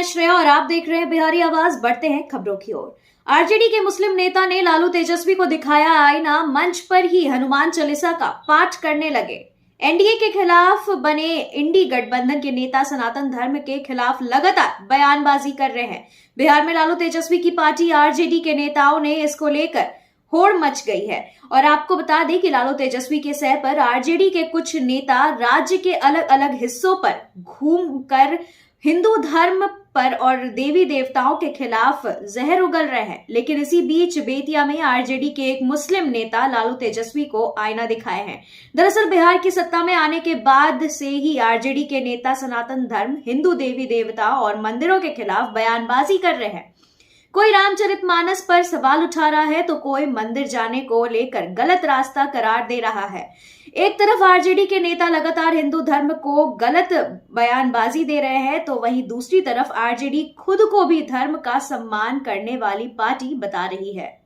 श्रेया और आप देख रहे हैं बिहारी आवाज। बढ़ते हैं खबरों की ओर। आरजेडी के मुस्लिम नेता ने लालू तेजस्वी को दिखाया आईना, मंच पर ही हनुमान चालीसा का पाठ करने लगे। एनडीए के खिलाफ बने इंडी गठबंधन के नेता सनातन धर्म के खिलाफ लगातार बयानबाजी कर रहे हैं। बिहार में लालू तेजस्वी की पार्टी आरजेडी के नेताओं ने इसको लेकर होड़ मच गई है। और आपको बता दें कि लालू तेजस्वी के सह पर आरजेडी के कुछ नेता राज्य के अलग अलग हिस्सों पर घूमकर हिंदू धर्म पर और देवी देवताओं के खिलाफ जहर उगल रहे हैं। लेकिन इसी बीच बेतिया में आरजेडी के एक मुस्लिम नेता लालू तेजस्वी को आईना दिखाए हैं। दरअसल बिहार की सत्ता में आने के बाद से ही आरजेडी के नेता सनातन धर्म, हिंदू देवी देवता और मंदिरों के खिलाफ बयानबाजी कर रहे हैं। कोई रामचरितमानस पर सवाल उठा रहा है तो कोई मंदिर जाने को लेकर गलत रास्ता करार दे रहा है। एक तरफ आरजेडी के नेता लगातार हिंदू धर्म को गलत बयानबाजी दे रहे हैं तो वहीं दूसरी तरफ आरजेडी खुद को भी धर्म का सम्मान करने वाली पार्टी बता रही है।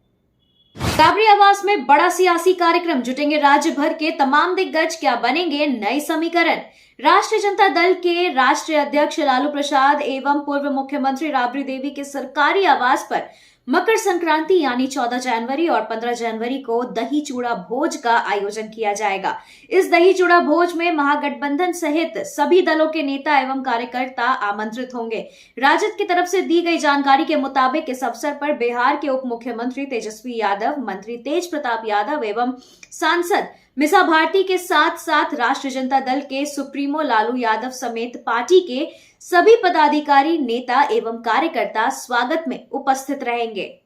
बाबरी आवास में बड़ा सियासी कार्यक्रम, जुटेंगे राज्य भर के तमाम दिग्गज, क्या बनेंगे नए समीकरण। राष्ट्रीय जनता दल के राष्ट्रीय अध्यक्ष लालू प्रसाद एवं पूर्व मुख्यमंत्री राबड़ी देवी के सरकारी आवास पर मकर संक्रांति यानी 14 जनवरी और 15 जनवरी को दही चूड़ा भोज का आयोजन किया जाएगा। इस दही चूड़ा भोज में महागठबंधन सहित सभी दलों के नेता एवं कार्यकर्ता आमंत्रित होंगे। राजद की तरफ से दी गई जानकारी के मुताबिक इस अवसर पर बिहार के उप मुख्यमंत्री तेजस्वी यादव, मंत्री तेज प्रताप यादव एवं सांसद मीसा भारती के साथ साथ राष्ट्रीय जनता दल के सुप्रीमो लालू यादव समेत पार्टी के सभी पदाधिकारी, नेता एवं कार्यकर्ता स्वागत में उपस्थित रहेंगे।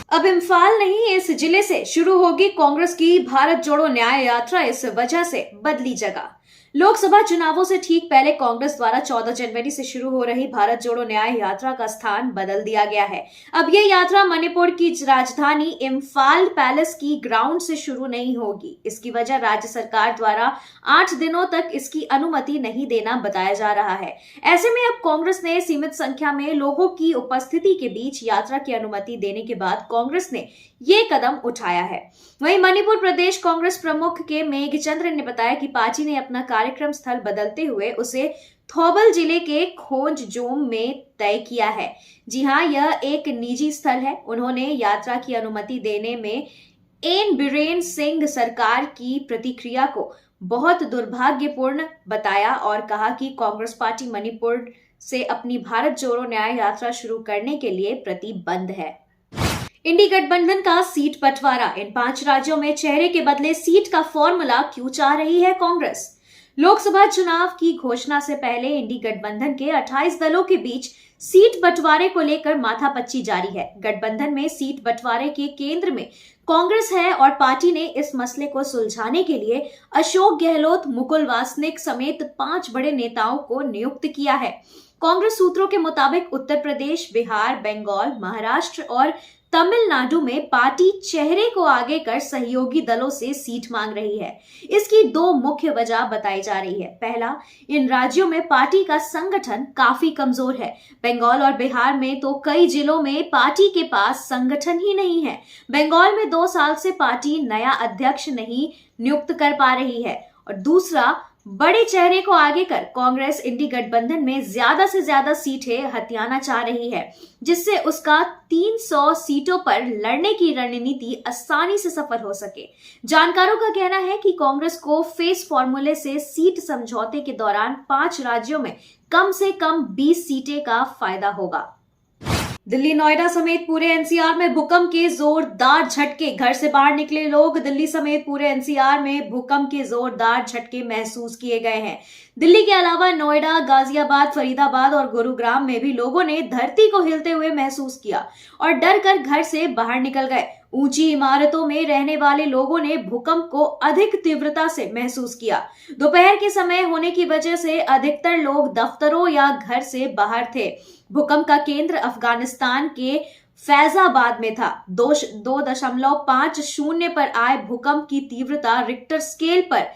अब इम्फाल नहीं, इस जिले से शुरू होगी कांग्रेस की भारत जोड़ो न्याय यात्रा। इस वजह से बदली जगह। लोकसभा चुनावों से ठीक पहले कांग्रेस द्वारा 14 जनवरी से शुरू हो रही भारत जोड़ो न्याय यात्रा का स्थान बदल दिया गया है। अब ये यात्रा मणिपुर की राजधानी इम्फाल पैलेस की ग्राउंड से शुरू नहीं होगी। इसकी वजह राज्य सरकार द्वारा 8 दिनों तक इसकी अनुमति नहीं देना बताया जा रहा है। ऐसे में अब कांग्रेस ने सीमित संख्या में लोगों की उपस्थिति के बीच यात्रा की अनुमति देने के बाद कांग्रेस ने ये कदम उठाया है। वहीं मणिपुर प्रदेश कांग्रेस प्रमुख के मेघचंद्र ने बताया कि पार्टी ने अपना कार्यक्रम स्थल बदलते हुए उसे थौबल जिले के खोंजजोम में तय किया है। जी हां, यह एक निजी स्थल है। उन्होंने यात्रा की अनुमति देने में एन बीरेन सिंह सरकार की प्रतिक्रिया को बहुत दुर्भाग्यपूर्ण बताया और कहा कि कांग्रेस पार्टी मणिपुर से अपनी भारत जोड़ो न्याय यात्रा शुरू करने के लिए प्रतिबद्ध है। इंडी गठबंधन का सीट बंटवारा, इन 5 राज्यों में चेहरे के बदले सीट का फॉर्मूला क्यों चाह रही है कांग्रेस। लोकसभा चुनाव की घोषणा से पहले इंडी गठबंधन के 28 दलों के बीच सीट बंटवारे को लेकर माथापच्ची जारी है। गठबंधन में सीट बंटवारे के केंद्र में कांग्रेस है और पार्टी ने इस मसले को सुलझाने के लिए अशोक गहलोत, मुकुल वासनिक समेत 5 बड़े नेताओं को नियुक्त किया है। कांग्रेस सूत्रों के मुताबिक उत्तर प्रदेश, बिहार, बंगाल, महाराष्ट्र और तमिलनाडु में पार्टी चेहरे को आगे कर सहयोगी दलों से सीट मांग रही है। इसकी 2 मुख्य वजह बताई जा रही है। पहला, इन राज्यों में पार्टी का संगठन काफी कमजोर है। बंगाल और बिहार में तो कई जिलों में पार्टी के पास संगठन ही नहीं है। बंगाल में 2 साल से पार्टी नया अध्यक्ष नहीं नियुक्त कर पा रही है। और दूसरा, बड़े चेहरे को आगे कर कांग्रेस इंडी गठबंधन में ज्यादा से ज्यादा सीटें हथियाना चाह रही है, जिससे उसका 300 सीटों पर लड़ने की रणनीति आसानी से सफल हो सके। जानकारों का कहना है कि कांग्रेस को फेस फॉर्मूले से सीट समझौते के दौरान 5 राज्यों में कम से कम 20 सीटें का फायदा होगा। दिल्ली, नोएडा समेत पूरे एनसीआर में भूकंप के जोरदार झटके, घर से बाहर निकले लोग। दिल्ली समेत पूरे एनसीआर में भूकंप के जोरदार झटके महसूस किए गए हैं। दिल्ली के अलावा नोएडा, गाजियाबाद, फरीदाबाद और गुरुग्राम में भी लोगों ने धरती को हिलते हुए महसूस किया और डर कर घर से बाहर निकल गए। ऊंची इमारतों में रहने वाले लोगों ने भूकंप को अधिक तीव्रता से महसूस किया। दोपहर के समय होने की वजह से अधिकतर लोग दफ्तरों या घर से बाहर थे। भूकंप का केंद्र अफगानिस्तान के फैजाबाद में था। 2.50 पर आए भूकंप की तीव्रता रिक्टर स्केल पर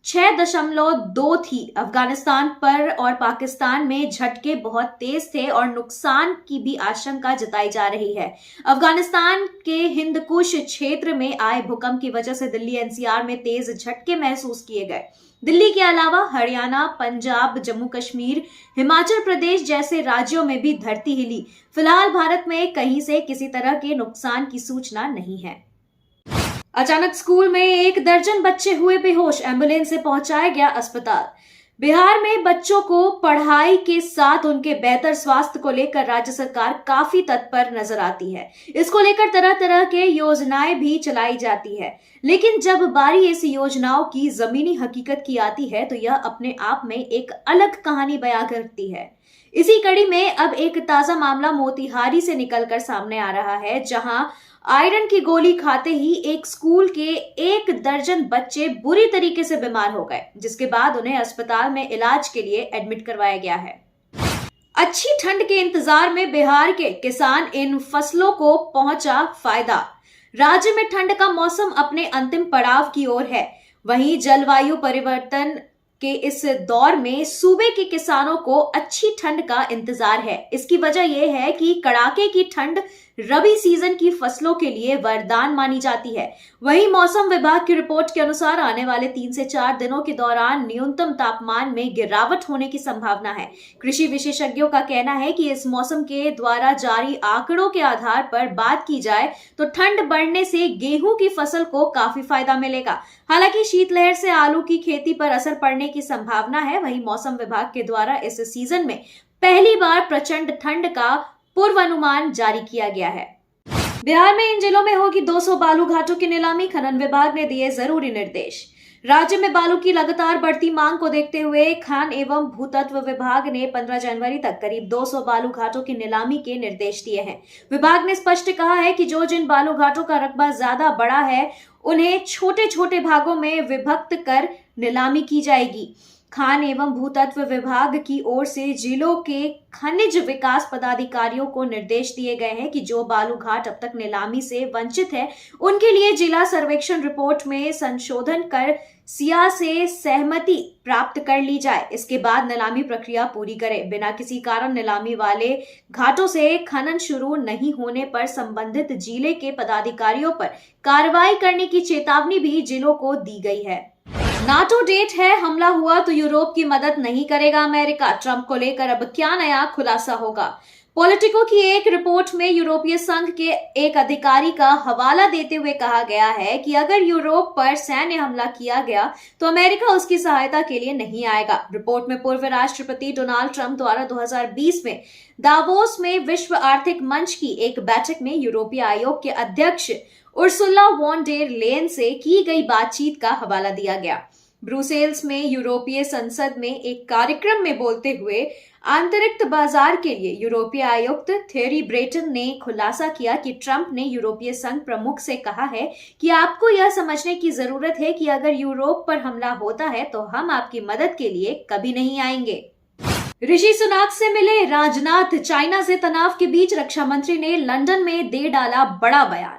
6.2 थी। अफगानिस्तान पर और पाकिस्तान में झटके बहुत तेज थे और नुकसान की भी आशंका जताई जा रही है। अफगानिस्तान के हिंदकुश क्षेत्र में आए भूकंप की वजह से दिल्ली एनसीआर में तेज झटके महसूस किए गए। दिल्ली के अलावा हरियाणा, पंजाब, जम्मू कश्मीर, हिमाचल प्रदेश जैसे राज्यों में भी धरती हिली। फिलहाल भारत में कहीं से किसी तरह के नुकसान की सूचना नहीं है। अचानक स्कूल में 1 दर्जन बच्चे हुए बेहोश, एम्बुलेंस से पहुंचाया गया अस्पताल। बिहार में बच्चों को पढ़ाई के साथ उनके बेहतर स्वास्थ्य को लेकर राज्य सरकार काफी तत्पर नजर आती है। इसको लेकर तरह तरह के योजनाएं भी चलाई जाती है, लेकिन जब बारी ऐसी योजनाओं की जमीनी हकीकत की आती है तो यह अपने आप में एक अलग कहानी बयां करती है। इसी कड़ी में अब एक ताजा मामला मोतिहारी से निकलकर सामने आ रहा है, जहां आयरन की गोली खाते ही एक स्कूल के 1 दर्जन बच्चे बुरी तरीके से बीमार हो गए, जिसके बाद उन्हें अस्पताल में इलाज के लिए एडमिट करवाया गया है। अच्छी ठंड के इंतजार में बिहार के किसान इन फसलों को पहुंचा फायदा। राज्य में ठंड का मौसम अपने अंतिम पड़ाव की ओर है। वहीं जलवायु परिवर्तन के इस दौर में सूबे के किसानों को अच्छी ठंड का इंतजार है। इसकी वजह यह है कि कड़ाके की ठंड रबी सीजन की फसलों के लिए वरदान मानी जाती है। वहीं मौसम विभाग की रिपोर्ट के अनुसार आने वाले 3 से 4 दिनों के दौरान न्यूनतम तापमान में गिरावट होने की संभावना है। कृषि विशेषज्ञों का कहना है कि इस मौसम के द्वारा जारी आंकड़ों के आधार पर बात की जाए तो ठंड बढ़ने से गेहूं की फसल को काफी फायदा मिलेगा। हालांकि शीतलहर से आलू की खेती पर असर पड़ने की संभावना है। वहीं मौसम विभाग के द्वारा इस सीजन में पहली बार प्रचंड ठंड का पूर्वानुमान जारी किया गया है। बिहार में इन जिलों में होगी 200 बालू घाटों की नीलामी, खनन विभाग ने दिए जरूरी निर्देश। राज्य में बालू की लगातार बढ़ती मांग को देखते हुए खान एवं भूतत्व विभाग ने 15 जनवरी तक करीब 200 बालू घाटों की नीलामी के निर्देश दिए हैं। विभाग ने स्पष्ट कहा है कि जिन बालू घाटों का रकबा ज्यादा बड़ा है उन्हें छोटे छोटे भागों में विभक्त कर नीलामी की जाएगी। खान एवं भूतत्व विभाग की ओर से जिलों के खनिज विकास पदाधिकारियों को निर्देश दिए गए हैं कि जो बालू घाट अब तक नीलामी से वंचित है उनके लिए जिला सर्वेक्षण रिपोर्ट में संशोधन कर सिया से सहमति प्राप्त कर ली जाए। इसके बाद नीलामी प्रक्रिया पूरी करें। बिना किसी कारण नीलामी वाले घाटों से खनन शुरू नहीं होने पर संबंधित जिले के पदाधिकारियों पर कार्रवाई करने की चेतावनी भी जिलों को दी गई है। नाटो डेट है, हमला हुआ तो यूरोप की मदद नहीं करेगा अमेरिका। ट्रंप को लेकर अब क्या नया खुलासा होगा? पॉलिटिको की एक रिपोर्ट में यूरोपीय संघ के एक अधिकारी का हवाला देते हुए कहा गया है कि अगर यूरोप पर सैन्य हमला किया गया तो अमेरिका उसकी सहायता के लिए नहीं आएगा। रिपोर्ट में पूर्व राष्ट्रपति डोनाल्ड ट्रंप द्वारा 2020 में दावोस में विश्व आर्थिक मंच की एक बैठक में यूरोपीय आयोग के अध्यक्ष उर्सुला वॉन डेर लेयन से की गई बातचीत का हवाला दिया गया। ब्रुसेल्स में यूरोपीय संसद में एक कार्यक्रम में बोलते हुए आंतरिक बाजार के लिए यूरोपीय आयुक्त थेरी ब्रेटन ने खुलासा किया कि ट्रंप ने यूरोपीय संघ प्रमुख से कहा है कि आपको यह समझने की जरूरत है कि अगर यूरोप पर हमला होता है तो हम आपकी मदद के लिए कभी नहीं आएंगे। ऋषि सुनाक से मिले राजनाथ, चाइना से तनाव के बीच रक्षा मंत्री ने लंदन में दे डाला बड़ा बयान।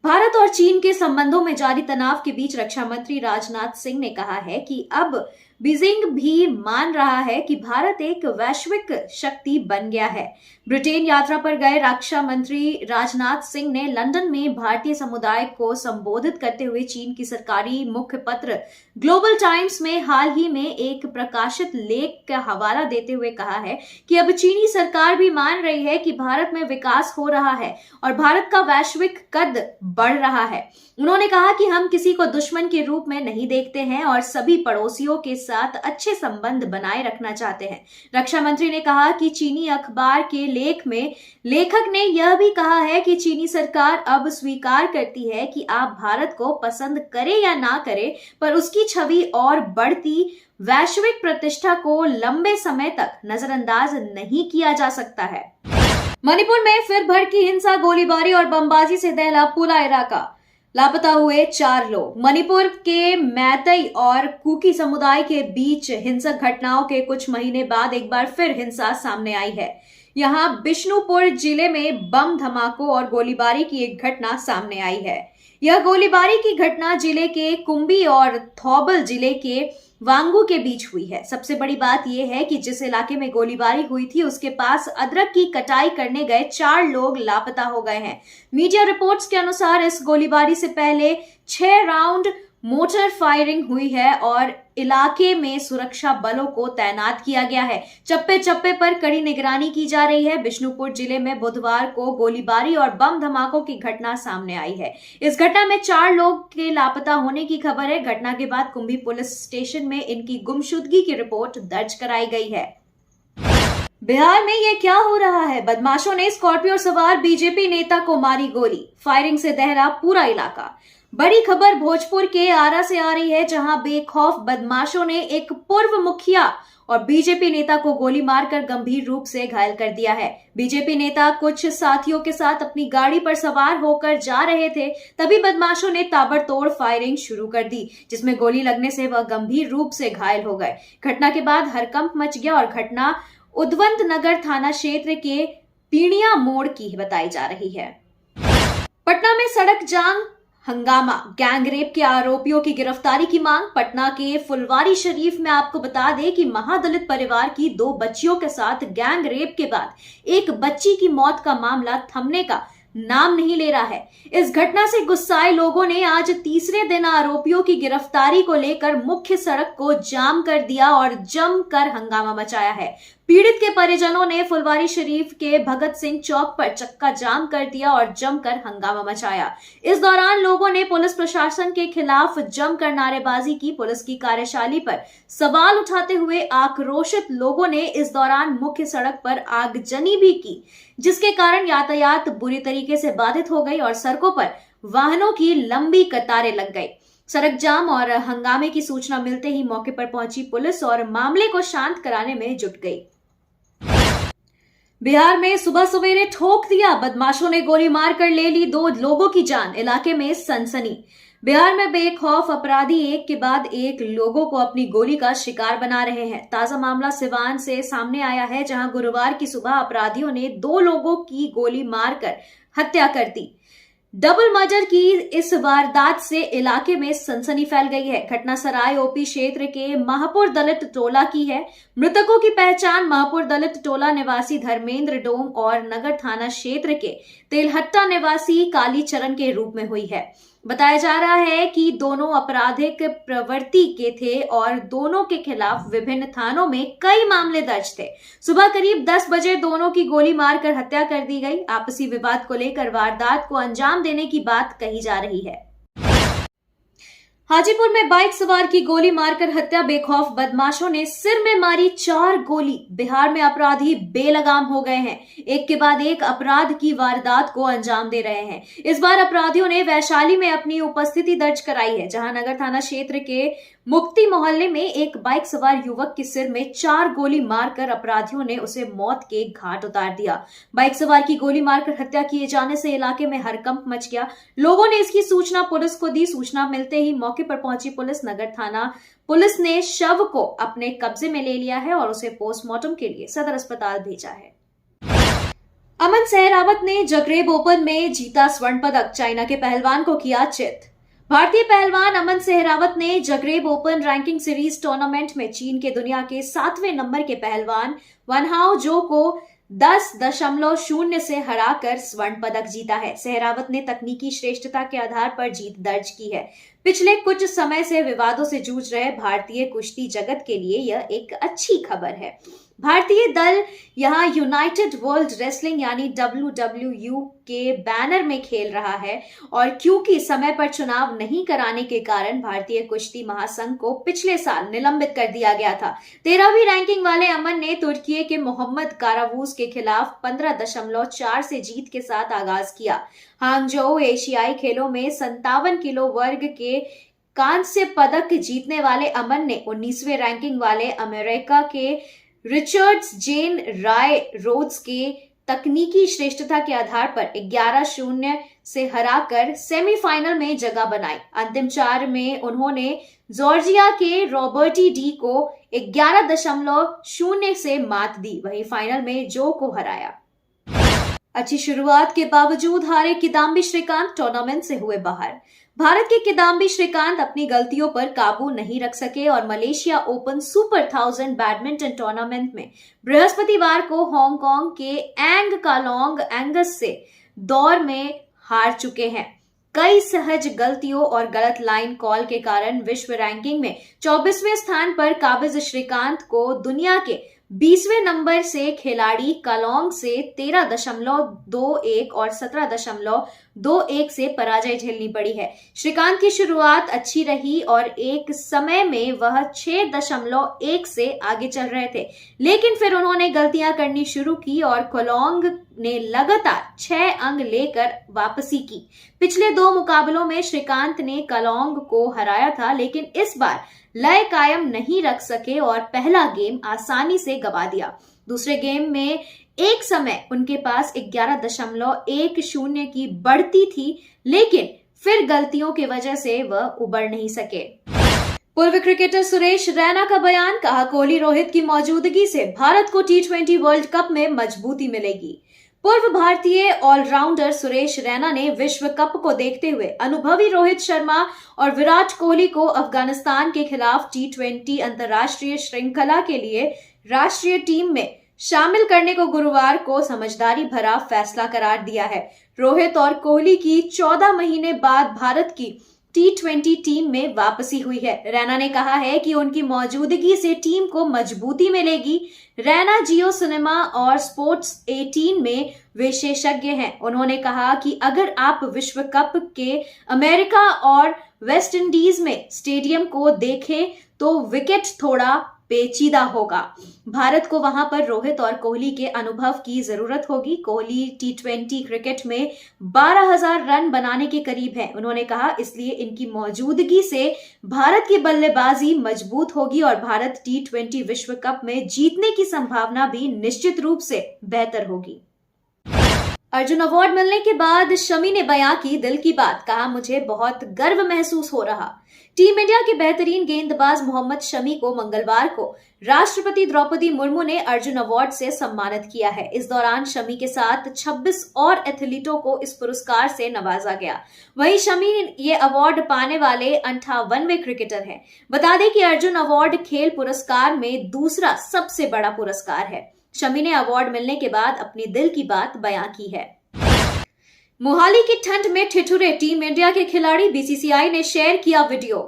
भारत और चीन के संबंधों में जारी तनाव के बीच रक्षा मंत्री राजनाथ सिंह ने कहा है कि अब बीजिंग भी मान रहा है कि भारत एक वैश्विक शक्ति बन गया है। ब्रिटेन यात्रा पर गए रक्षा मंत्री राजनाथ सिंह ने लंदन में भारतीय समुदाय को संबोधित करते हुए चीन की सरकारी मुख्य पत्र ग्लोबल टाइम्स में हाल ही में एक प्रकाशित लेख का हवाला देते हुए कहा है कि अब चीनी सरकार भी मान रही है कि भारत में विकास हो रहा है और भारत का वैश्विक कद बढ़ रहा है। उन्होंने कहा कि हम किसी को दुश्मन के रूप में नहीं देखते हैं और सभी पड़ोसियों के साथ अच्छे संबंध बनाए रखना चाहते हैं। रक्षा मंत्री ने कहा कि चीनी अखबार के लेख में लेखक ने यह भी कहा है कि चीनी सरकार अब स्वीकार करती है कि आप भारत को पसंद करें या ना करें, पर उसकी छवि और बढ़ती वैश्विक प्रतिष्ठा को लंबे समय तक नजरअंदाज नहीं किया जा सकता है। मणिपुर में फिर भड़की हिंसा, गोलीबारी और बमबाजी से दहला पूरा इलाका। लापता हुए 4 लोग। मणिपुर के मैतई और कुकी समुदाय के बीच हिंसक घटनाओं के कुछ महीने बाद एक बार फिर हिंसा सामने आई है। यहाँ बिष्णुपुर जिले में बम धमाकों और गोलीबारी की एक घटना सामने आई है। यह गोलीबारी की घटना जिले के कुंभी और थौबल जिले के वांगू के बीच हुई है। सबसे बड़ी बात यह है कि जिस इलाके में गोलीबारी हुई थी उसके पास अदरक की कटाई करने गए 4 लोग लापता हो गए हैं। मीडिया रिपोर्ट्स के अनुसार इस गोलीबारी से पहले 6 राउंड मोटर फायरिंग हुई है और इलाके में सुरक्षा बलों को तैनात किया गया है। चप्पे चप्पे पर कड़ी निगरानी की जा रही है। बिष्णुपुर जिले में बुधवार को गोलीबारी और बम धमाकों की घटना सामने आई है। इस घटना में 4 लोग के लापता होने की खबर है। घटना के बाद कुंभी पुलिस स्टेशन में इनकी गुमशुदगी की रिपोर्ट दर्ज कराई गई है। बिहार में ये क्या हो रहा है? बदमाशों ने स्कॉर्पियो सवार बीजेपी नेता को मारी गोली, फायरिंग से दहरा पूरा इलाका। बड़ी खबर भोजपुर के आरा से आ रही है, जहां बेखौफ बदमाशों ने एक पूर्व मुखिया और बीजेपी नेता को गोली मारकर गंभीर रूप से घायल कर दिया है। बीजेपी नेता कुछ साथियों के साथ अपनी गाड़ी पर सवार होकर जा रहे थे, तभी बदमाशों ने ताबड़तोड़ फायरिंग शुरू कर दी, जिसमें गोली लगने से वह गंभीर रूप से घायल हो गए। घटना के बाद हड़कंप मच गया और घटना उद्वंत नगर थाना क्षेत्र के पीणिया मोड़ की बताई जा रही है। पटना में सड़क जाम, हंगामा, गैंगरेप के आरोपियों की गिरफ्तारी की मांग। पटना के फुलवारी शरीफ में आपको बता दें कि महादलित परिवार की 2 बच्चियों के साथ गैंगरेप के बाद एक बच्ची की मौत का मामला थमने का नाम नहीं ले रहा है। इस घटना से गुस्साए लोगों ने आज तीसरे दिन आरोपियों की गिरफ्तारी को लेकर मुख्य सड़क को जाम कर दिया और जमकर हंगामा मचाया है। पीड़ित के परिजनों ने फुलवारी शरीफ के भगत सिंह चौक पर चक्का जाम कर दिया और जमकर हंगामा मचाया। इस दौरान लोगों ने पुलिस प्रशासन के खिलाफ जमकर नारेबाजी की। पुलिस की कार्यशैली पर सवाल उठाते हुए आक्रोशित लोगों ने इस दौरान मुख्य सड़क पर आगजनी भी की, जिसके कारण यातायात बुरी तरीके से बाधित हो गई और सड़कों पर वाहनों की लंबी कतारें लग गई। सड़क जाम और हंगामे की सूचना मिलते ही मौके पर पहुंची पुलिस और मामले को शांत कराने में जुट गई। बिहार में सुबह सवेरे ठोक दिया, बदमाशों ने गोली मारकर ले ली 2 लोगों की जान। इलाके में सनसनी। बिहार में बेखौफ अपराधी एक के बाद एक लोगों को अपनी गोली का शिकार बना रहे हैं। ताजा मामला सिवान से सामने आया है, जहां गुरुवार की सुबह अपराधियों ने 2 लोगों की गोली मारकर हत्या कर दी। डबल मर्डर की इस वारदात से इलाके में सनसनी फैल गई है। घटना सराय ओपी क्षेत्र के महापुर दलित टोला की है। मृतकों की पहचान महापुर दलित टोला निवासी धर्मेंद्र डोम और नगर थाना क्षेत्र के तेलहट्टा निवासी कालीचरण के रूप में हुई है। बताया जा रहा है कि दोनों आपराधिक प्रवृत्ति के थे और दोनों के खिलाफ विभिन्न थानों में कई मामले दर्ज थे। सुबह करीब 10 बजे दोनों की गोली मारकर हत्या कर दी गई। आपसी विवाद को लेकर वारदात को अंजाम देने की बात कही जा रही है। हाजीपुर में बाइक सवार की गोली मारकर हत्या, बेखौफ बदमाशों ने सिर में मारी 4 गोली। बिहार में अपराधी बेलगाम हो गए हैं, एक के बाद एक अपराध की वारदात को अंजाम दे रहे हैं। इस बार अपराधियों ने वैशाली में अपनी उपस्थिति दर्ज कराई है, जहां नगर थाना क्षेत्र के मुक्ति मोहल्ले में एक बाइक सवार युवक के सिर में 4 गोली मारकर अपराधियों ने उसे मौत के घाट उतार दिया। बाइक सवार की गोली मारकर हत्या किए जाने से इलाके में हड़कंप मच गया। लोगों ने इसकी सूचना पुलिस को दी। सूचना मिलते ही मौके पर पहुंची पुलिस, नगर थाना पुलिस ने शव को अपने कब्जे में ले लिया है और उसे पोस्टमार्टम के लिए सदर अस्पताल भेजा है। अमन सहरावत ने जगरेब ओपन में जीता स्वर्ण पदक, चाइना के पहलवान को किया चित। भारतीय पहलवान अमन सहरावत ने Zagreb open ranking series tournament में चीन के दुनिया के 7वें नंबर के पहलवान वनहाओ जो को 10.0 से हराकर स्वर्ण पदक जीता है। सहरावत ने तकनीकी श्रेष्ठता के आधार पर जीत दर्ज की है। पिछले कुछ समय से विवादों से जूझ रहे भारतीय कुश्ती जगत के लिए यह एक अच्छी खबर है। भारतीय दल यहां यूनाइटेड वर्ल्ड रेसलिंग यानी WWU के बैनर में खेल रहा है और क्योंकि समय पर चुनाव नहीं कराने के कारण भारतीय कुश्ती महासंघ को पिछले साल निलंबित कर दिया गया था। 13वीं रैंकिंग वाले अमन ने तुर्की के मोहम्मद कारावूस के खिलाफ 15.4 से जीत के साथ आगाज किया। हांगझोउ एशियाई खेलों में 57 किलो वर्ग के कांस्य पदक जीतने वाले अमन ने 19वें रैंकिंग वाले अमेरिका के रिचर्ड्स जेन राय रोड्स के तकनीकी श्रेष्ठता के आधार पर 11-0 से हराकर सेमीफाइनल में जगह बनाई। अंतिम 4 में उन्होंने जॉर्जिया के रॉबर्टी डी को 11.0 से मात दी, वहीं फाइनल में जो को हराया। अच्छी शुरुआत के बावजूद हारे किदाम्बी श्रीकांत टूर्नामेंट से हुए बाहर। भारत के किदाम्बी श्रीकांत अपनी गलतियों पर काबू नहीं रख सके और Malaysia open super 1000 badminton tournament में बृहस्पतिवार को हांगकांग के एंग कालोंग एंगस से दौर में हार चुके हैं। कई सहज गलतियों और गलत लाइन कॉल के कारण विश्व रैंकिंग में 24वें स्थान पर काबिज श्रीकांत को दुनिया के 20वें नंबर से खिलाड़ी कालोंग से 13.21 और 17.21 से पराजय झेलनी पड़ी है। श्रीकांत की शुरुआत अच्छी रही और एक समय में वह 6.1 से आगे चल रहे थे, लेकिन फिर उन्होंने गलतियां करनी शुरू की और कालोंग ने लगातार 6 अंक लेकर वापसी की। पिछले 2 मुकाबलों में श्रीकांत ने कालोंग को हराया था, लेकिन इस बार लय कायम नहीं रख सके और पहला गेम आसानी से गंवा दिया। दूसरे गेम में एक समय उनके पास 11.10 की बढ़ती थी, लेकिन फिर गलतियों की वजह से वह उबर नहीं सके। पूर्व क्रिकेटर सुरेश रैना का बयान, कहा कोहली रोहित की मौजूदगी से भारत को T20 वर्ल्ड कप में मजबूती मिलेगी। पूर्व भारतीय ऑलराउंडर सुरेश रैना ने विश्व कप को देखते हुए अनुभवी रोहित शर्मा और विराट कोहली को अफगानिस्तान के खिलाफ T20 अंतर्राष्ट्रीय श्रृंखला के लिए राष्ट्रीय टीम में शामिल करने को गुरुवार को समझदारी भरा फैसला करार दिया है। रोहित और कोहली की 14 महीने बाद भारत की T20 टीम में वापसी हुई है। रैना ने कहा है कि उनकी मौजूदगी से टीम को मजबूती मिलेगी। रैना जियो सिनेमा और स्पोर्ट्स 18 में विशेषज्ञ हैं। उन्होंने कहा कि अगर आप विश्व कप के अमेरिका और वेस्ट इंडीज में स्टेडियम को देखें तो विकेट थोड़ा पेचीदा होगा। भारत को वहां पर रोहित और कोहली के अनुभव की जरूरत होगी। कोहली T20 क्रिकेट में 12,000 रन बनाने के करीब है, उन्होंने कहा, इसलिए इनकी मौजूदगी से भारत की बल्लेबाजी मजबूत होगी और भारत T20 विश्व कप में जीतने की संभावना भी निश्चित रूप से बेहतर होगी। अर्जुन अवार्ड मिलने के बाद शमी ने बयां की दिल की बात, कहा, मुझे बहुत गर्व महसूस हो रहा। टीम इंडिया के बेहतरीन गेंदबाज मोहम्मद शमी को मंगलवार को राष्ट्रपति द्रौपदी मुर्मू ने अर्जुन अवार्ड से सम्मानित किया है। इस दौरान शमी के साथ 26 और एथलीटों को इस पुरस्कार से नवाजा गया। वहीं शमी ये अवार्ड पाने वाले 58वें क्रिकेटर हैं। बता दें कि अर्जुन अवार्ड खेल पुरस्कार में दूसरा सबसे बड़ा पुरस्कार है। शमी ने अवार्ड मिलने के बाद अपनी दिल की बात बयां की है। मोहाली की ठंड में ठिठुरे टीम इंडिया के खिलाड़ी, बीसीसीआई ने शेयर किया वीडियो।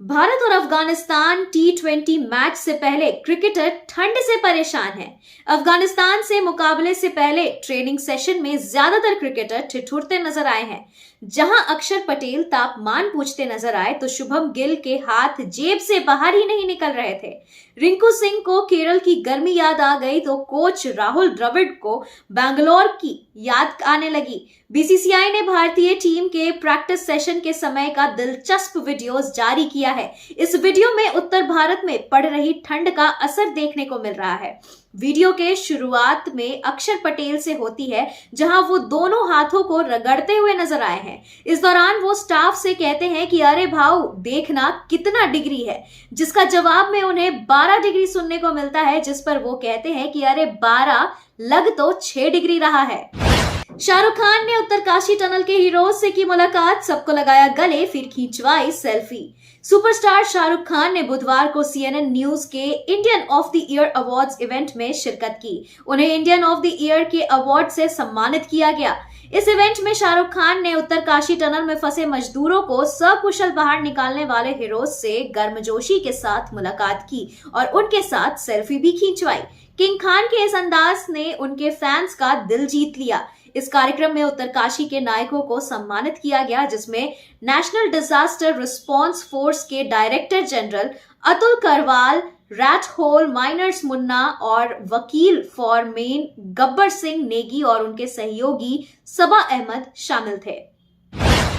भारत और अफगानिस्तान T20 मैच से पहले क्रिकेटर ठंड से परेशान हैं। अफगानिस्तान से मुकाबले से पहले ट्रेनिंग सेशन में ज्यादातर क्रिकेटर ठिठुरते नजर आए हैं। जहां अक्षर पटेल तापमान पूछते नजर आए तो शुभम गिल के हाथ जेब से बाहर ही नहीं निकल रहे थे। रिंकू सिंह को केरल की गर्मी याद आ गई तो कोच राहुल द्रविड़ को बैंगलोर की याद आने लगी। बीसीसीआई ने भारतीय टीम के प्रैक्टिस सेशन के समय का दिलचस्प वीडियोस जारी किया है। इस वीडियो में उत्तर भारत में पड़ रही ठंड का असर देखने को मिल रहा है। वीडियो के शुरुआत में अक्षर पटेल से होती है, जहां वो दोनों हाथों को रगड़ते हुए नजर आए हैं। इस दौरान वो स्टाफ से कहते हैं कि अरे भाऊ देखना कितना डिग्री है, जिसका जवाब में उन्हें 12 डिग्री सुनने को मिलता है, जिस पर वो कहते हैं कि अरे 12 लग तो 6 डिग्री रहा है। शाहरुख खान ने उत्तरकाशी टनल के हीरोज से की मुलाकात, सबको लगाया गले, फिर खींचवाई सेल्फी। सुपरस्टार शाहरुख खान ने बुधवार को CNN न्यूज के Indian of the year awards event में शिरकत की। उन्हें इंडियन ऑफ द ईयर के अवार्ड से सम्मानित किया गया। इस इवेंट में शाहरुख खान ने उत्तरकाशी टनल में फंसे मजदूरों को सकुशल बाहर निकालने वाले हीरोज से गर्मजोशी के साथ मुलाकात की और उनके साथ सेल्फी भी खींचवाई। किंग खान के इस अंदाज ने उनके फैंस का दिल जीत लिया। इस कार्यक्रम में उत्तरकाशी के नायकों को सम्मानित किया गया, जिसमें नेशनल डिजास्टर रिस्पांस फोर्स के director general Atul Karwal, rat hole miners Munna और वकील फॉर मेन गब्बर सिंह नेगी और उनके सहयोगी सबा अहमद शामिल थे।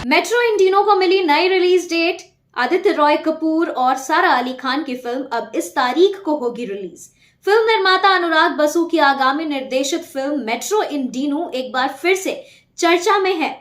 मेट्रो इन दिनों को मिली नई रिलीज डेट। आदित्य रॉय कपूर और सारा अली खान की फिल्म अब इस तारीख को होगी रिलीज। फिल्म निर्माता अनुराग बसु की आगामी निर्देशित फिल्म मेट्रो इन दीनों एक बार फिर से चर्चा में है।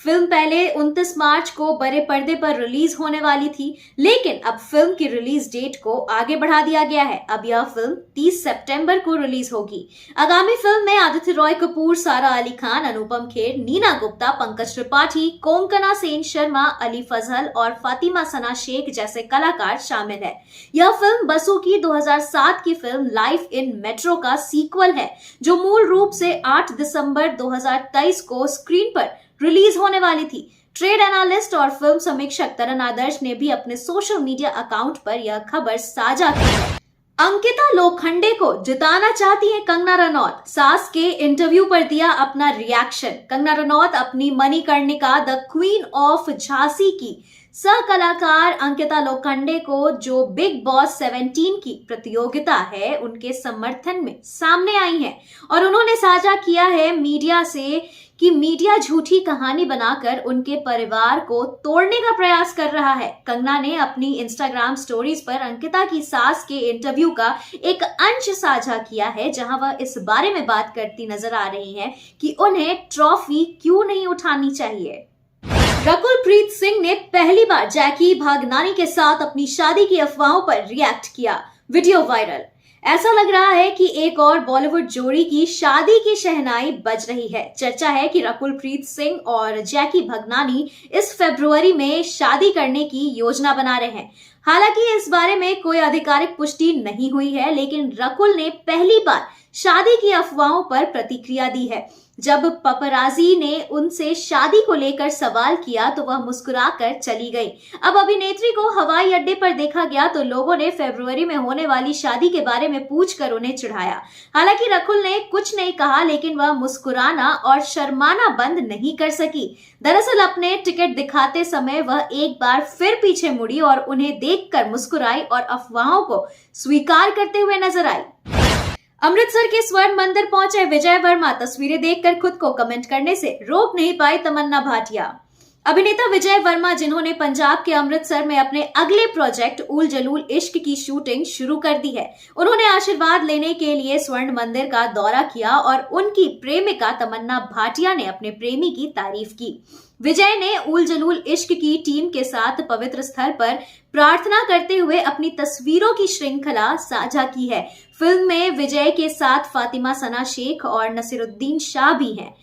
फिल्म पहले 29 मार्च को बड़े पर्दे पर रिलीज होने वाली थी, लेकिन अब फिल्म की रिलीज डेट को आगे बढ़ा दिया गया है। अब यह फिल्म 30 सितंबर को रिलीज होगी। आगामी फिल्म में आदित्य रॉय कपूर, सारा अली खान, अनुपम खेर, नीना गुप्ता, पंकज त्रिपाठी, कोंकणा सेन शर्मा, अली फजल और फातिमा सना शेख जैसे कलाकार शामिल है। यह फिल्म बसु की 2007 की फिल्म लाइफ इन मेट्रो का सीक्वल है, जो मूल रूप से 8 दिसंबर 2023 को स्क्रीन पर रिलीज होने वाली थी। ट्रेड एनालिस्ट और फिल्म समीक्षक तरन आदर्श ने भी अपने सोशल मीडिया अकाउंट पर यह खबर साझा की है। अंकिता लोखंडे को जिताना चाहती है कंगना रनौत, सास के इंटरव्यू पर दिया अपना रिएक्शन। कंगना रनौत अपनी Manikarnika the queen of Jhansi की सह कलाकार अंकिता लोखंडे को, जो बिग बॉस 17 की प्रतियोगिता है, उनके समर्थन में सामने आई हैं और उन्होंने साझा किया है मीडिया से कि मीडिया झूठी कहानी बनाकर उनके परिवार को तोड़ने का प्रयास कर रहा है। कंगना ने अपनी इंस्टाग्राम स्टोरीज पर अंकिता की सास के इंटरव्यू का एक अंश साझा किया है, जहां वह इस बारे में बात करती नजर आ रही हैं कि उन्हें ट्रॉफी क्यों नहीं उठानी चाहिए। रकुलप्रीत सिंह ने पहली बार जैकी भागनानी के साथ अपनी शादी की अफवाहों पर रिएक्ट किया। Video viral. ऐसा लग रहा है कि एक और बॉलीवुड जोड़ी की शादी की शहनाई बज रही है। चर्चा है कि रकुलप्रीत सिंह और जैकी भागनानी इस फरवरी में शादी करने की योजना बना रहे हैं। हालांकि इस बारे में कोई आधिकारिक पुष्टि नहीं हुई है, लेकिन रकुल ने पहली बार शादी की अफवाहों पर प्रतिक्रिया दी है। जब पपराजी ने उनसे शादी को लेकर सवाल किया तो वह मुस्कुराकर चली गई। अब अभिनेत्री को हवाई अड्डे पर देखा गया तो लोगों ने फरवरी में होने वाली शादी के बारे में पूछकर उन्हें चिढ़ाया। हालांकि रकुल ने कुछ नहीं कहा, लेकिन वह मुस्कुराना और शर्माना बंद नहीं कर सकी। दरअसल अपने टिकट दिखाते समय वह एक बार फिर पीछे मुड़ी और उन्हें देखकर मुस्कुराई और अफवाहों को स्वीकार करते हुए नजर आई। अमृतसर के स्वर्ण मंदिर पहुंचे विजय वर्मा, तस्वीरें देखकर खुद को कमेंट करने से रोक नहीं पाई तमन्ना भाटिया। अभिनेता विजय वर्मा, जिन्होंने पंजाब के अमृतसर में अपने अगले प्रोजेक्ट ऊल जलूल इश्क की शूटिंग शुरू कर दी है, उन्होंने आशीर्वाद लेने के लिए स्वर्ण मंदिर का दौरा किया और उनकी प्रेमिका तमन्ना भाटिया ने अपने प्रेमी की तारीफ की। विजय ने ऊल जलूल इश्क की टीम के साथ पवित्र स्थल पर प्रार्थना करते हुए अपनी तस्वीरों की श्रृंखला साझा की है। फिल्म में विजय के साथ फातिमा सना शेख और नसीरुद्दीन शाह भी हैं।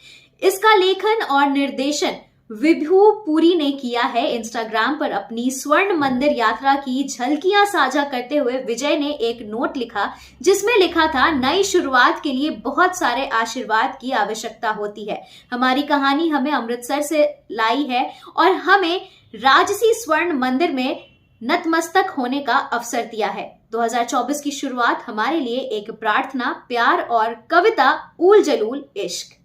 इसका लेखन और निर्देशन विभू पुरी ने किया है। इंस्टाग्राम पर अपनी स्वर्ण मंदिर यात्रा की झलकियां साझा करते हुए विजय ने एक नोट लिखा, जिसमें लिखा था, नई शुरुआत के लिए बहुत सारे आशीर्वाद की आवश्यकता होती है। हमारी कहानी हमें अमृतसर से लाई है और हमें राजसी स्वर्ण मंदिर में नतमस्तक होने का अवसर दिया है। 2024 की शुरुआत हमारे लिए एक प्रार्थना, प्यार और कविता ऊल जलूल इश्क।